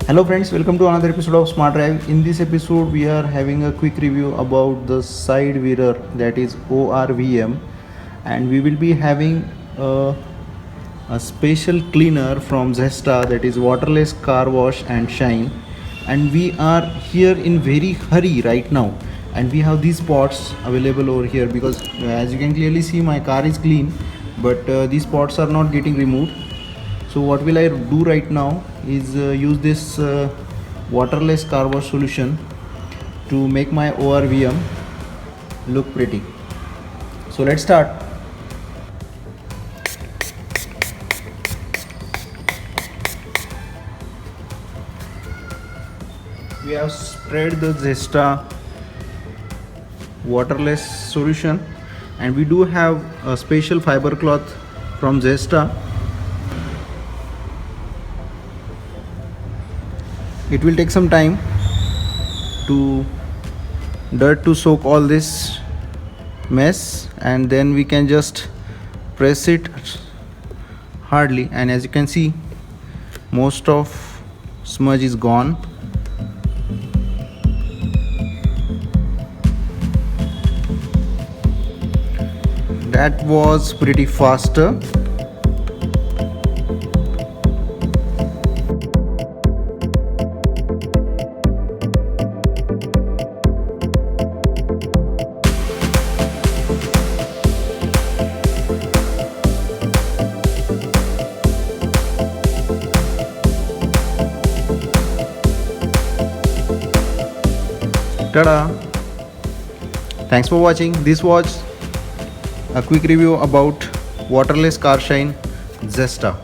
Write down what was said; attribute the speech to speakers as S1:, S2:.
S1: Hello friends, welcome to another episode of SMARTDrive. In this episode, we are having a quick review about the side mirror, that is ORVM, and we will be having a special cleaner from Zesta, that is Waterless Car Wash and Shine. And we are here in very hurry right now, and we have these pots available over here because as you can clearly see, my car is clean, but these pots are not getting removed. So what will I do right now is use this waterless car wash solution to make my ORVM look pretty. So let's start. We have spread the Zesta waterless solution, and we do have a special fiber cloth from Zesta. It will take some time to dirt to soak all this mess, and then we can just press it hardly, and as you can see, most of smudge is gone. That was pretty faster. Ta-da! Thanks for watching. This was a quick review about waterless car shine Zesta.